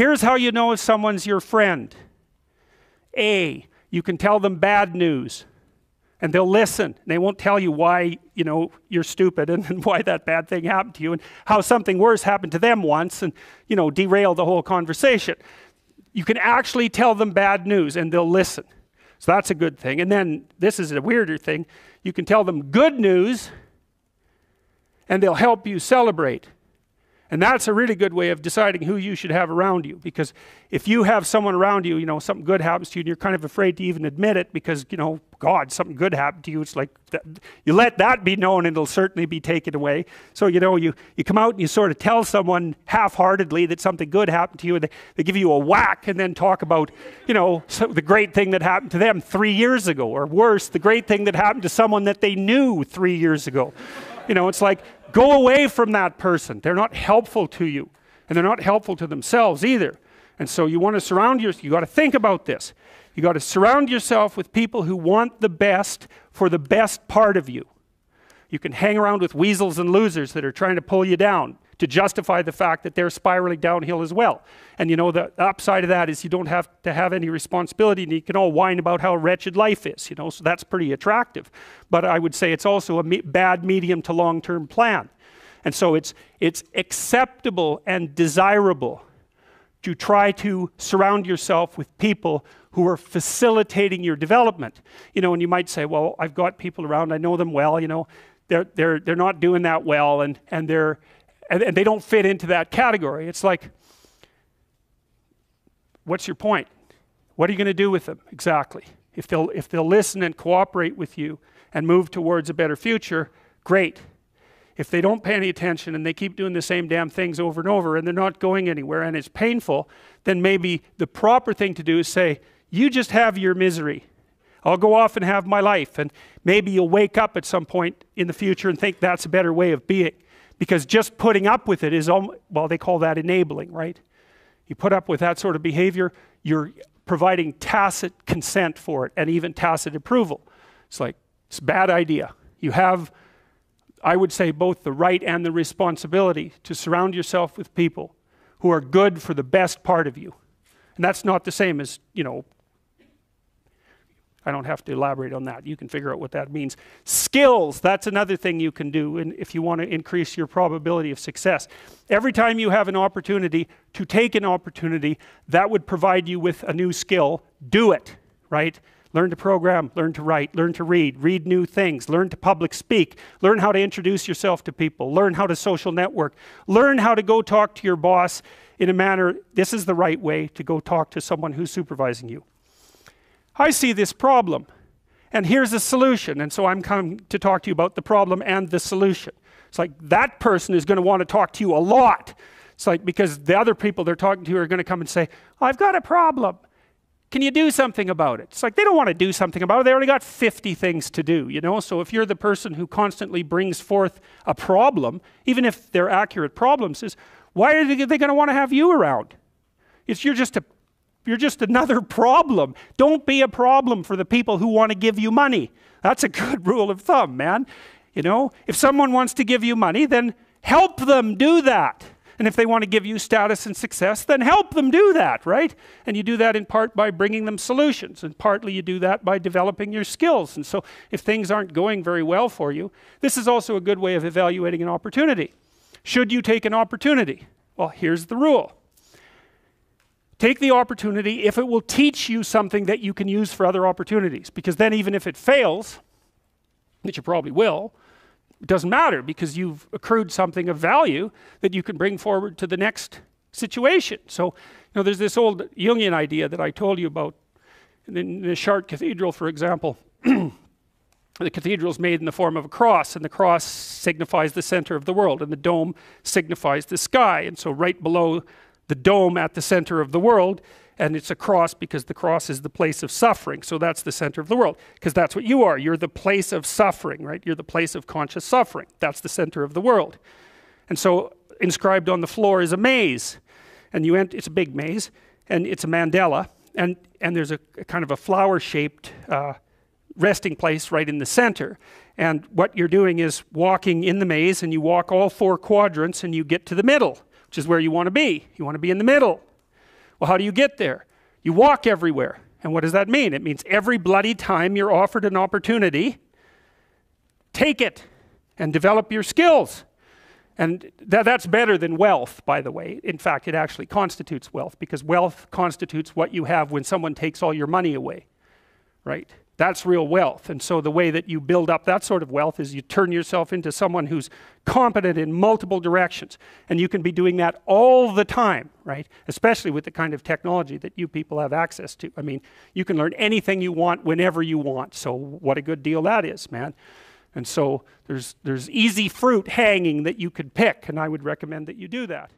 Here's how you know if someone's your friend. A, you can tell them bad news and they'll listen. They won't tell you why, you know, you're stupid and why that bad thing happened to you and how something worse happened to them once and, you know, derail the whole conversation. You can actually tell them bad news and they'll listen. So that's a good thing. And then this is a weirder thing. You can tell them good news and they'll help you celebrate. And that's a really good way of deciding who you should have around you, because if you have someone around you, you know, something good happens to you and you're kind of afraid to even admit it because, you know, God, something good happened to you. It's like, you let that be known and it'll certainly be taken away. So, you know, you come out and you sort of tell someone half-heartedly that something good happened to you and they give you a whack and then talk about, you know, the great thing that happened to them 3 years ago, or worse, the great thing that happened to someone that they knew 3 years ago. You know, it's like, go away from that person. They're not helpful to you, and they're not helpful to themselves either. And so you want to surround yourself, you got to think about this. You got to surround yourself with people who want the best for the best part of you. You can hang around with weasels and losers that are trying to pull you down to justify the fact that they're spiraling downhill as well. And you know, the upside of that is you don't have to have any responsibility and you can all whine about how wretched life is, you know, so that's pretty attractive. But I would say it's also a bad medium to long-term plan. And so it's acceptable and desirable to try to surround yourself with people who are facilitating your development. You know, and you might say, well, I've got people around, I know them well, you know, they're not doing that well and they don't fit into that category. It's like, what's your point? What are you going to do with them exactly? If they'll listen and cooperate with you and move towards a better future, great. If they don't pay any attention and they keep doing the same damn things over and over and they're not going anywhere and it's painful, then maybe the proper thing to do is say, you just have your misery. I'll go off and have my life. And maybe you'll wake up at some point in the future and think that's a better way of being. Because just putting up with it is, well, they call that enabling, right? You put up with that sort of behavior, you're providing tacit consent for it and even tacit approval. It's like, it's a bad idea. You have, I would say, both the right and the responsibility to surround yourself with people who are good for the best part of you. And that's not the same as, you know, I don't have to elaborate on that. You can figure out what that means. Skills, that's another thing you can do if you want to increase your probability of success. Every time you have an opportunity to take an opportunity that would provide you with a new skill, do it, right? Learn to program, learn to write, learn to read new things, learn to public speak, learn how to introduce yourself to people, learn how to social network, learn how to go talk to your boss in a manner, this is the right way to go talk to someone who's supervising you. I see this problem, and here's a solution, and so I'm coming to talk to you about the problem and the solution. It's like that person is going to want to talk to you a lot. It's like because the other people they're talking to are going to come and say, I've got a problem. Can you do something about it? It's like they don't want to do something about it. They already got 50 things to do, you know? So if you're the person who constantly brings forth a problem, even if they're accurate problems, is why are they going to want to have you around? You're just another problem. Don't be a problem for the people who want to give you money. That's a good rule of thumb, man. You know, if someone wants to give you money, then help them do that. And if they want to give you status and success, then help them do that, right? And you do that in part by bringing them solutions, and partly you do that by developing your skills. And so if things aren't going very well for you, this is also a good way of evaluating an opportunity. Should you take an opportunity? Well, here's the rule. Take the opportunity if it will teach you something that you can use for other opportunities. Because then even if it fails, which it probably will, it doesn't matter because you've accrued something of value that you can bring forward to the next situation. So, you know, there's this old Jungian idea that I told you about in the Chartres Cathedral, for example. The cathedral is made in the form of a cross, and the cross signifies the center of the world, and the dome signifies the sky. And so right below the dome at the center of the world, and it's a cross because the cross is the place of suffering. So that's the center of the world, because that's what you are. You're the place of suffering, right? You're the place of conscious suffering. That's the center of the world. And so inscribed on the floor is a maze, and you enter, it's a big maze, and it's a mandala, and there's a kind of a flower-shaped resting place right in the center. And what you're doing is walking in the maze, and you walk all 4 quadrants, and you get to the middle, which is where you want to be. You want to be in the middle. Well, how do you get there? You walk everywhere. And what does that mean? It means every bloody time you're offered an opportunity, take it and develop your skills. And that's better than wealth, by the way. In fact, it actually constitutes wealth, because wealth constitutes what you have when someone takes all your money away, right? That's real wealth. And so the way that you build up that sort of wealth is you turn yourself into someone who's competent in multiple directions. And you can be doing that all the time, right? Especially with the kind of technology that you people have access to. I mean, you can learn anything you want whenever you want. So what a good deal that is, man. And so there's easy fruit hanging that you could pick, and I would recommend that you do that.